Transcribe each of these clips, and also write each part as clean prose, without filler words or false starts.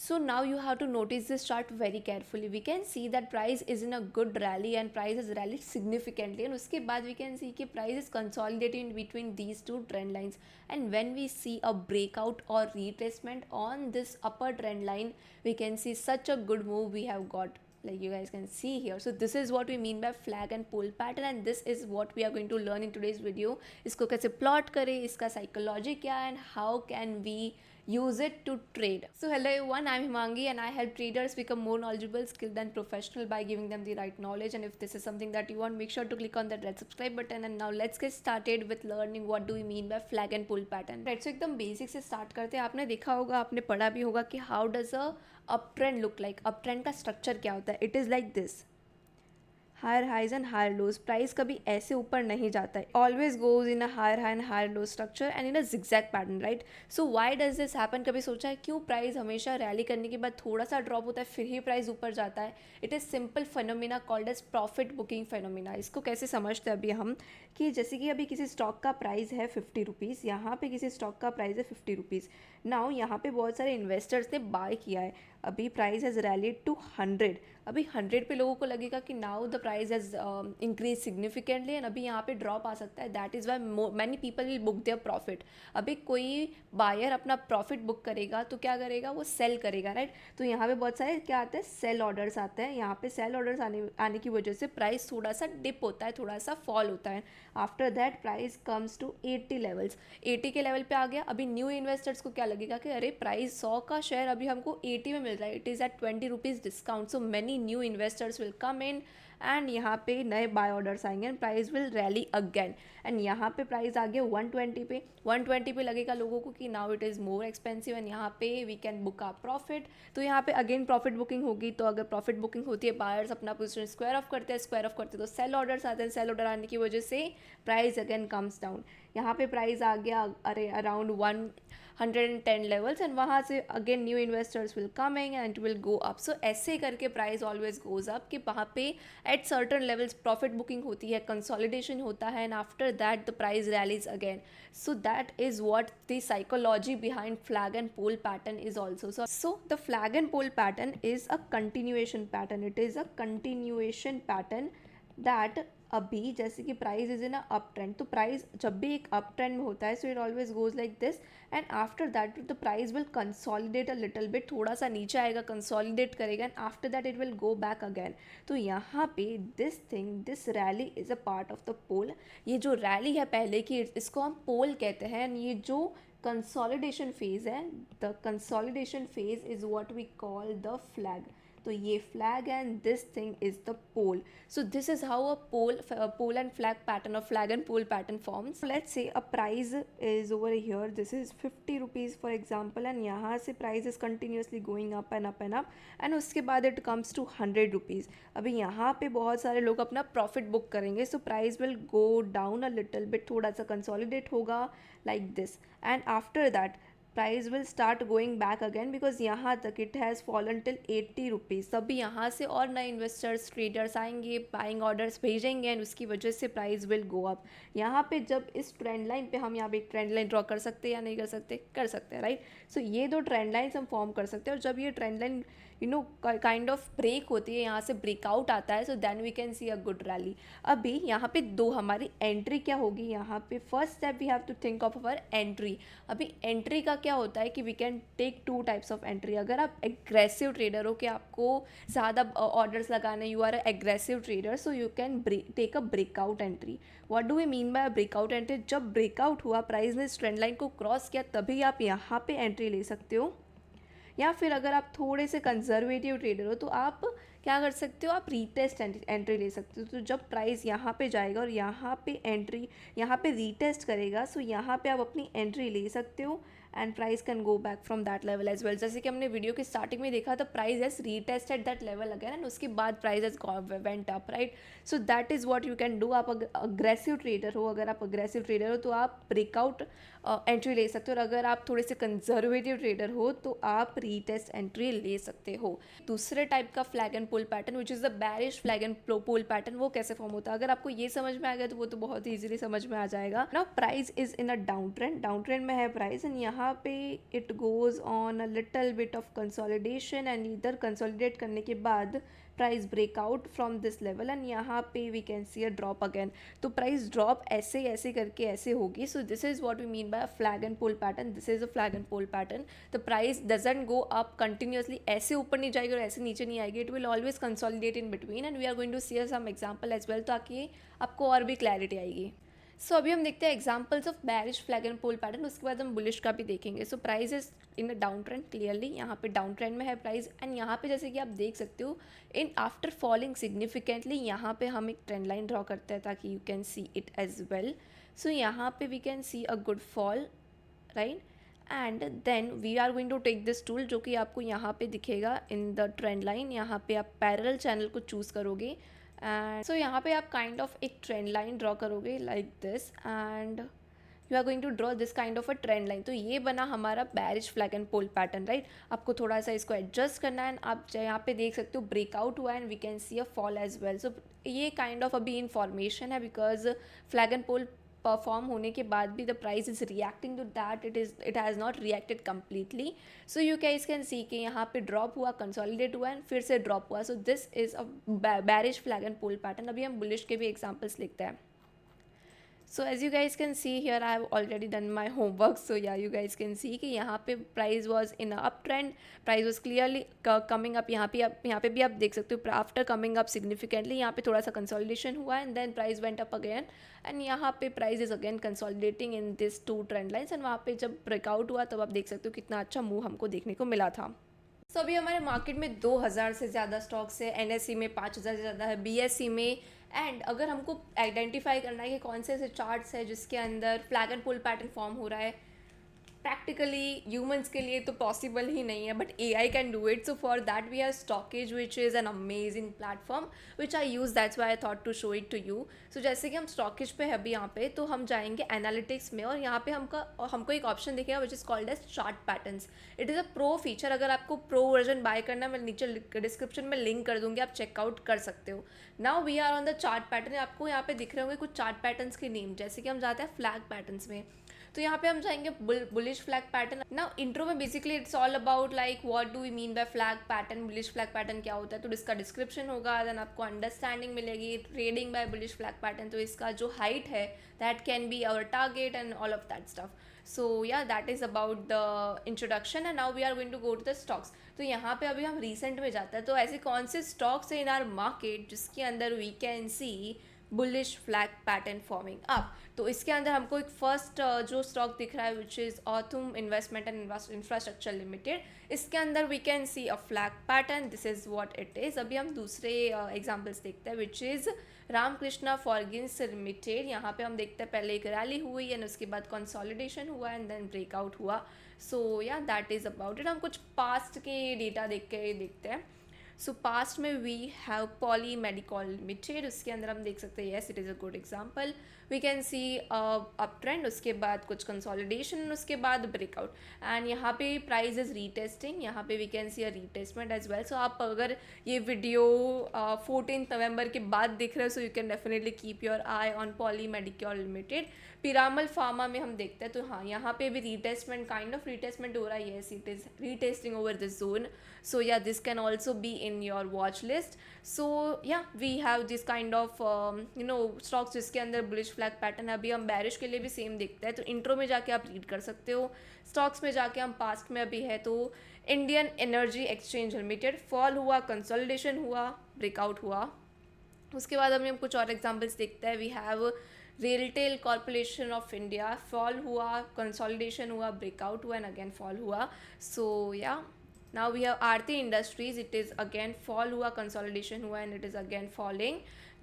So now you have to notice this chart very carefully. We can see that price is in a good rally and price has rallied significantly, and उसके बाद we can see कि price is consolidating between these two trend lines, and when we see a breakout or retracement on this upper trend line, we can see such a good move we have got, like you guys can see here. So this is what we mean by flag and pull pattern, and this is what we are going to learn in today's video. इसको कैसे plot करें, इसका psychology क्या है, and how can we use it to trade. So hello everyone, I'm Himangi and I help traders become more knowledgeable, skilled and professional by giving them the right knowledge. And if this is something that you want, make sure to click on that red subscribe button. And now let's get started with learning what do we mean by flag and pull pattern. Right, so एकदम basic से start करते हैं. आपने देखा होगा, आपने पढ़ा भी होगा कि how does a up trend look like. Uptrend का स्ट्रक्चर क्या होता है? It is like this, higher highs and higher lows. Price कभी ऐसे ऊपर नहीं जाता है, always goes in a higher high and higher low structure and in a zigzag pattern, right. So why does this happen? कभी सोचा है क्यों प्राइस हमेशा रैली करने के बाद थोड़ा सा ड्रॉप होता है फिर ही प्राइस ऊपर जाता है? It is simple phenomena called as profit booking phenomena. इसको कैसे समझते हैं अभी हम, कि जैसे कि अभी किसी स्टॉक का प्राइस है 50 रुपीज़, यहाँ पे किसी स्टॉक का प्राइस है 50 रुपीज़. नाउ यहाँ पे बहुत सारे इन्वेस्टर्स ने बाय किया है, अभी प्राइस हैज़ रैलीड टू 100. अभी 100 पे लोगों को लगेगा कि now the price has increase significantly and अभी यहाँ पे ड्रॉप आ सकता है. That is Y many people will book their profit. अभी कोई बायर अपना प्रॉफिट बुक करेगा तो क्या करेगा? वो सेल करेगा, राइट. तो यहाँ पे बहुत सारे क्या आते हैं? सेल ऑर्डर्स आते हैं. यहाँ पे सेल ऑर्डर्स आने की वजह से प्राइस थोड़ा सा डिप होता है, थोड़ा सा फॉल होता है. After that price comes to 80 levels. 80 के लेवल पे आ गया. अभी न्यू इन्वेस्टर्स को क्या लगेगा कि अरे प्राइस 100 का शेयर अभी हमको 80 में मिल रहा है, it is at 20 rupees discount. So many new investors will come in and यहाँ पे नए बाय ऑर्डर्स आएंगे and price will rally again. And यहाँ पे प्राइस आ गया 120 पे. 120 पे लगेगा लोगों को कि now it is more expensive and यहाँ पे we can book a profit. तो यहाँ पे अगेन प्रॉफिट बुकिंग होगी. तो अगर प्रॉफिट बुकिंग होती है, बायर्स अपना पोजीशन स्क्वायर ऑफ करते हैं, स्क्वायर ऑफ करते हैं तो सेल ऑर्डर्स आते हैं. सेल ऑर्डर आने की वजह से प्राइस अगेन कम्स डाउन. यहाँ पे प्राइस आ गया अरे अराउंड 110 लेवल्स एंड वहाँ से again new investors will coming and it will go up. So ऐसे करके प्राइस ऑलवेज गोज अप कि वहाँ पे at certain levels profit booking होती है, कंसोलिडेशन होता है and after that the price rallies again. So that is what the psychology behind flag and pole pattern is also. So the flag and pole pattern is a continuation pattern. It is a continuation pattern that अभी जैसे कि price is in a up trend, तो price जब भी एक up trend में होता है so it always goes like this and after that the price will consolidate a little bit. थोड़ा सा नीचे आएगा, कंसोलिडेट करेगा and after that it will go back again. तो यहाँ पे this rally is a part of the pole. ये जो रैली है पहले की, इसको हम पोल कहते हैं. एंड ये जो कंसोलिडेशन फेज है, the consolidation phase is what we call the flag. तो ये flag and this thing is the pole. So this is how a pole and flag pattern और flag and pole pattern forms. Let's say a price is over here, this is 50 rupees for example and यहाँ से price is continuously going up and up and up and उसके बाद it comes to 100 rupees. अभी यहाँ पे बहुत सारे लोग अपना प्रॉफिट बुक करेंगे. So price will go down a little bit, थोड़ा सा कंसोलिडेट होगा like this and after that price will start going back again because यहाँ तक it has fallen till 80 rupees. तभी यहाँ से और नए इन्वेस्टर्स ट्रेडर्स आएंगे, बाइंग ऑर्डर्स भेजेंगे एंड उसकी वजह से प्राइस विल गो अप. यहाँ पे जब इस ट्रेंड लाइन पे हम यहाँ पे एक ट्रेंड लाइन ड्रॉ कर सकते हैं या नहीं कर सकते? कर सकते हैं, राइट. सो ये दो ट्रेंड लाइन्स हम फॉर्म कर सकते हैं और जब ये trend line kind of break होती है, यहाँ से ब्रेकआउट आता है, so then we can see a good rally. अभी यहाँ पे दो हमारी एंट्री क्या होगी? यहाँ पे first step we have to think of our entry. अभी एंट्री का क्या होता है कि we can take two types of entry. अगर आप एग्रेसिव ट्रेडर हो कि आपको ज़्यादा ऑर्डर्स लगाने, you are a aggressive trader, so you can take a breakout entry. What do we mean by breakout entry? जब ब्रेकआउट हुआ, प्राइस ने इस ट्रेंड लाइन को क्रॉस किया, तभी आप यहाँ पे एंट्री ले सकते हो. या फिर अगर आप थोड़े से कंजर्वेटिव ट्रेडर हो तो आप क्या कर सकते हो? आप रीटेस्ट एंट्री ले सकते हो. तो जब प्राइस यहाँ पे जाएगा और यहाँ पे एंट्री, यहाँ पे रीटेस्ट करेगा, सो यहाँ पे आप अपनी एंट्री ले सकते हो and price can go back from that level as well. जैसे कि हमने वीडियो की स्टार्टिंग में देखा था, price has retested that level again and उसके बाद price has went up, right. So that is what you can do. आप अग्रेसिव ट्रेडर हो, अगर आप अग्रेसिव ट्रेडर हो तो आप ब्रेकआउट एंट्री ले सकते हो और अगर आप थोड़े से कंजर्वेटिव ट्रेडर हो तो आप रीटेस्ट एंट्री ले सकते हो. दूसरे टाइप का flag and pull pattern which is the bearish flag and pull pattern, वो कैसे फॉर्म होता है? अगर आपको ये समझ में आ गया तो वो तो बहुत ही ईजिली समझ में आ जाएगा. Now price is in a downtrend में है प्राइस एंड यहाँ यहाँ पे it goes on a little bit of consolidation and इधर कंसोलिडेट करने के बाद price breakout from this level and यहाँ पे we can see a drop again. तो प्राइस ड्रॉप ऐसे ऐसे करके ऐसे होगी. So this is what we mean by flag and pole pattern. This is a flag and pole pattern. The price doesn't go up continuously, ऐसे ऊपर नहीं जाएगी और ऐसे नीचे नहीं आएगी. It will always consolidate in between and we are going to see some example as well, ताकि आपको और भी क्लैरिटी आएगी. सो अभी हम देखते हैं examples of bearish flag and pole pattern, उसके बाद हम बुलिश का भी देखेंगे. So price is in a downtrend, clearly यहाँ पे डाउन ट्रेंड में है प्राइस. एंड यहाँ पे जैसे कि आप देख सकते हो इन आफ्टर फॉलिंग सिग्निफिकेंटली यहाँ पे हम एक ट्रेंड लाइन ड्रॉ करते हैं ताकि you can see it as well. So यहाँ पे we can see a good fall, right. And then we are going to take this tool जो कि आपको यहाँ पे दिखेगा इन द ट्रेंड लाइन. यहाँ पे आप पैरेलल चैनल को चूज़ करोगे एंड सो यहाँ पे आप काइंड ऑफ एक ट्रेंड लाइन ड्रॉ करोगे like this and you are going to draw this kind of a trend line. तो ये बना हमारा bearish flag and pole pattern, right. आपको थोड़ा सा इसको एडजस्ट करना है. आप यहाँ पे देख सकते हो ब्रेकआउट हुआ and we can see a fall as well. So ये काइंड ऑफ अभी इन्फॉर्मेशन है because flag and pole perform होने के बाद भी the price is reacting to that, it has not reacted completely. So you guys can see कि यहाँ पे ड्रॉप हुआ, कंसोलिडेट हुआ एंड फिर से ड्रॉप हुआ. So this is a bearish flag and pole pattern. अभी हम बुलिश के भी एग्जाम्पल्स लिखते हैं. So as you guys can see here, I have already done my homework. So yeah, you guys can see कि यहाँ पे price was in a uptrend, price was clearly coming up. यहाँ पे भी आप देख सकते हो after coming up significantly यहाँ पे थोड़ा सा consolidation हुआ and then price went up again and यहाँ पे price is again consolidating in these two trend lines and वहाँ पे जब breakout हुआ तब आप देख सकते हो कितना अच्छा मूव हमको देखने को मिला था. सो अभी हमारे मार्केट में 2000 से ज़्यादा स्टॉक्स है, NSE में 5000 से ज़्यादा है, BSE में. एंड अगर हमको आइडेंटिफाई करना है कि कौन से ऐसे चार्ट्स है जिसके अंदर flag and pole pattern form हो रहा है, प्रैक्टिकली ह्यूमंस के लिए तो पॉसिबल ही नहीं है, but AI can do it. So for that we have StockEdge which is an amazing platform which I use, that's why I thought to show it to you. So जैसे कि हम stockage पे है अभी यहाँ पे, तो हम जाएंगे एनालिटिक्स में और यहाँ पे हमको एक ऑप्शन दिखेगा which is called as chart patterns. It is a pro feature. अगर आपको प्रो वर्जन बाय करना है, मैं नीचे डिस्क्रिप्शन में लिंक कर दूँगी, आप चेकआउट कर सकते हो. Now we are on the chart pattern. आपको यहाँ पे दिख रहे होंगे कुछ चार्ट पैटर्न्स के नेम, जैसे कि हम जाते हैं फ्लैग पैटर्न्स में. तो यहाँ पे हम जाएंगे बुलिश फ्लैग पैटर्न. ना इंट्रो में basically it's all about like what do we mean by flag pattern, bullish flag pattern क्या होता है, तो इसका डिस्क्रिप्शन होगा. देन आपको अंडरस्टैंडिंग मिलेगी trading by bullish flag pattern. तो इसका जो हाइट है that can be our target and all of that stuff. So yeah that is about the introduction and now we are going to go to the stocks. तो यहाँ पे अभी हम recent में जाते हैं. तो ऐसे कौन से स्टॉक्स है इन आर मार्केट जिसके अंदर we can see bullish flag pattern forming up. तो इसके अंदर हमको एक फर्स्ट जो स्टॉक दिख रहा है which is Authum investment and infrastructure limited. इसके अंदर we can see a flag pattern. This is what it is. अभी हम दूसरे एग्जांपल्स देखते हैं which is Ramkrishna forgings limited. यहाँ पे हम देखते हैं पहले एक रैली हुई एंड उसके बाद कंसोलिडेशन हुआ एंड देन ब्रेकआउट हुआ. So yeah that is about it. हम कुछ पास्ट के डेटा देखते हैं. सो पास्ट में we have poly medical limited. उसके अंदर हम देख सकते हैं yes it is a good example. We can see up trend, उसके बाद कुछ कंसोलिडेशन, उसके बाद ब्रेकआउट एंड यहाँ पे प्राइस इज रीटेस्टिंग. यहाँ पे we can see a retestment as well. So आप अगर ये वीडियो 14 नवंबर के बाद दिख रहे हो, सो you can definitely keep your I on poly medical limited. Piramal pharma में हम देखते हैं तो हाँ यहाँ पे भी रीटेस्टमेंट काइंड ऑफ रीटेस्टमेंट हो रहा है. Yes it is retesting over this zone. So yeah, this can also be in your watch list. So yeah, we have this kind of stocks जिसके अंदर bullish flag pattern है. अभी हम bearish के लिए भी सेम देखते हैं. तो इंट्रो में जाके आप रीड कर सकते हो. स्टॉक्स में जाके हम पास्ट में अभी है तो Indian energy exchange limited fall हुआ, कंसोलिडेशन हुआ, ब्रेकआउट हुआ. उसके बाद अभी हम कुछ और एग्जाम्पल्स देखते हैं. We have RailTel corporation of India, fall हुआ, कंसोलिडेशन हुआ, ब्रेकआउट हुआ एंड अगेन फॉल हुआ. सो या now we have Aarti Industries. It is again fall हुआ, consolidation हुआ and it is again falling.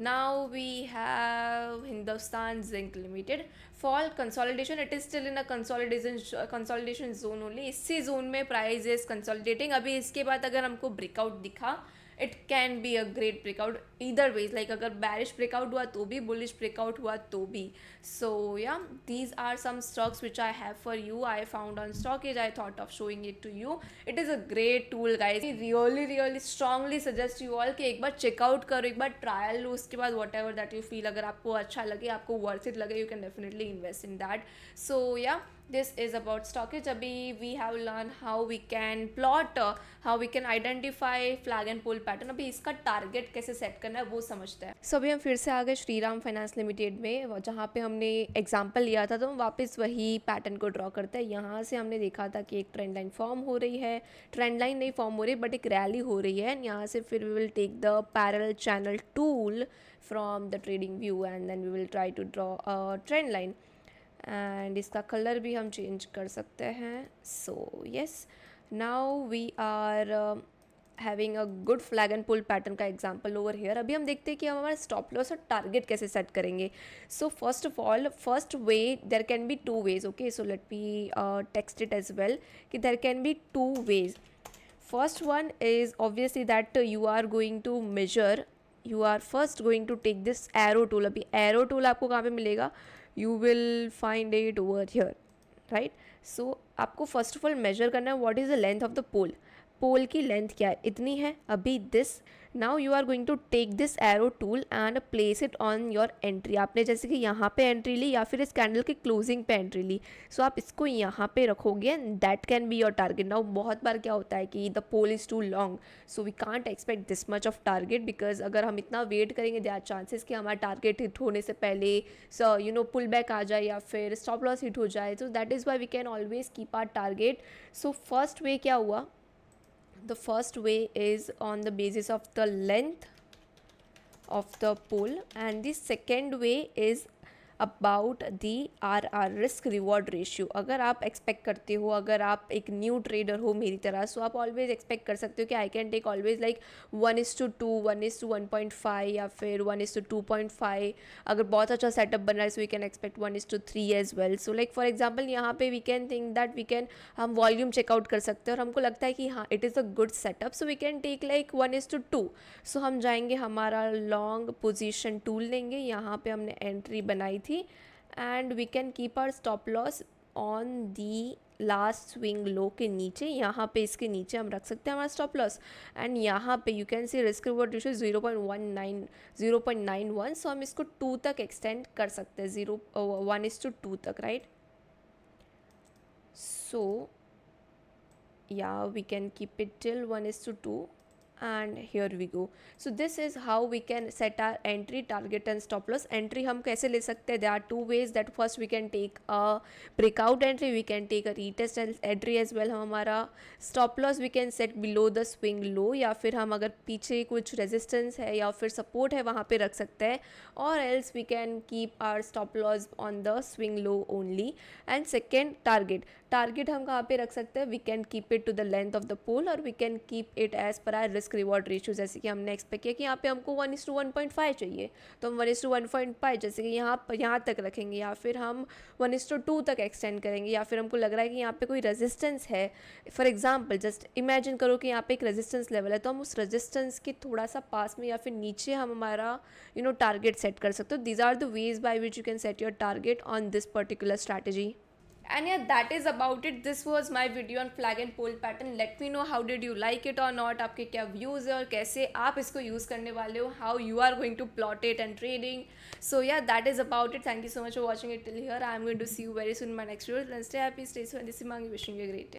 Now we have Hindustan Zinc Limited, fall, consolidation. It is still in a consolidation zone only. इसी zone में price is consolidating. अभी इसके बाद अगर हमको breakout दिखा, it can be a great breakout either ways. Like अगर bearish breakout हुआ तो भी, बुलिश ब्रेकआउट हुआ तो भी. So yeah these are some stocks which I have for you. I found on StockEdge. I thought of showing it to you. It is a great tool guys. Really strongly suggest you all कि एक बार checkout करो, एक बार trial लो, उसके बाद whatever that you feel, अगर आपको अच्छा लगे, आपको वर्थ इट लगे, you can definitely invest in that. So yeah this is about stockage. अभी we have learned how we can plot, how we can identify flag and pole pattern. अभी इसका target कैसे सेट करना है वो समझते हैं. अभी हम फिर से आ गए श्रीराम फाइनेंस लिमिटेड में, जहाँ पे हमने एग्जाम्पल लिया था, तो हम वापस वही पैटर्न को ड्रॉ करते हैं. यहाँ से हमने देखा था कि एक ट्रेंड लाइन फॉर्म हो रही है, ट्रेंड लाइन नहीं फॉर्म हो रही बट एक रैली हो रही है. एंड यहाँ से फिर we will take the parallel channel tool from the trading view and then we will try to draw a trend line. And इसका कलर भी हम चेंज कर सकते हैं. So yes, now we are having a good flag and pull pattern का example over here. अभी हम देखते हैं कि हम हमारा स्टॉप लॉस और टारगेट कैसे सेट करेंगे. So first of all, first way, there can be two ways. Okay, so let me text it as well कि there can be two ways. First one is obviously that you are going to measure, you are first going to take this arrow tool. अभी arrow tool आपको कहाँ पे मिलेगा? You will find it over here, right? So आपको first of all measure करना है what is the length of the pole. Pole की लेंथ क्या है? इतनी है. अभी this, now you are going to take this arrow tool and place it on your entry. आपने जैसे कि यहाँ पे एंट्री ली या फिर इस कैंडल की क्लोजिंग पे एंट्री ली, सो आप इसको यहाँ पे रखोगे and that can be your target. Now बहुत बार क्या होता है कि the pole is too long, so we can't expect this much of target, because अगर हम इतना वेट करेंगे देयर आर चांसेस कि हमारा टारगेट हिट होने से पहले पुल बैक आ जाए या फिर स्टॉप लॉस हिट हो जाए. So that is why we can always keep our target. So first way क्या हुआ? The first way is on the basis of the length of the pole, and the second way is about the R risk reward ratio. अगर आप expect करते हो, अगर आप एक new trader हो मेरी तरह, सो आप ऑलवेज एक्सपेक्ट कर सकते हो कि I can take always like 1:2, 1:1.5 या फिर 1:2.5. अगर बहुत अच्छा सेटअप बन रहा है so we can expect 1:3 as well. So like for example यहाँ पे we can think that we can, हम वॉल्यूम चेकआउट कर सकते हैं और हमको लगता है कि हाँ it is a good setup, so we can take like 1:2. सो हम जाएंगे, हमारा लॉन्ग पोजीशन टूल लेंगे, यहाँ पे हमने एंट्री बनाई थी and we can keep our stop loss on the last swing low के नीचे. यहाँ पे इसके नीचे हम रख सकते हैं हमारा स्टॉप लॉस. एंड यहाँ पे you can C risk reward ratio 0.91. सो हम इसको 2 तक एक्सटेंड कर सकते हैं, 1:2 तक, right? So yeah we can keep it till 1:2 and here we go. So this is how we can set our entry, target and stop loss. Entry हम कैसे ले सकते हैं? There are two ways. That first we can take a breakout entry, we can take a retest entry as well. हम हमारा stop loss we can set below the swing low, या फिर हम अगर पीछे कुछ resistance है या फिर support है वहाँ पे रख सकते हैं, or else we can keep our stop loss on the swing low only. And second, target हम कहाँ पे रख सकते हैं? We can keep it to the length of the pole or we can keep it as per our risk reward ratio. जैसे कि हमने expect किया कि यहाँ पे हमको 1:1.5 चाहिए, तो हम 1:1.5 जैसे कि यहाँ तक रखेंगे, या फिर हम 1:2 तक एक्सटेंड करेंगे, या फिर हमको लग रहा है कि यहाँ पे कोई रेजिस्टेंस है. फॉर एग्जांपल जस्ट इमेजिन करो कि यहाँ पे एक रेजिस्टेंस लेवल है, तो हम उस रेजिस्टेंस के थोड़ा सा पास में या फिर नीचे हम हमारा टारगेट सेट कर सकते हो. These are the ways by which you can set your target on this particular strategy. And yeah, that is about it. This was my video on flag and pole pattern. Let me know how did you like it or not. आपके क्या views है और कैसे आप इसको use करने वाले हो. How you are going to plot it and trading. So yeah, that is about it. Thank you so much for watching it till here. I am going to see you very soon in my next video. Then stay happy, stay safe, and this is Mangi wishing you a great day.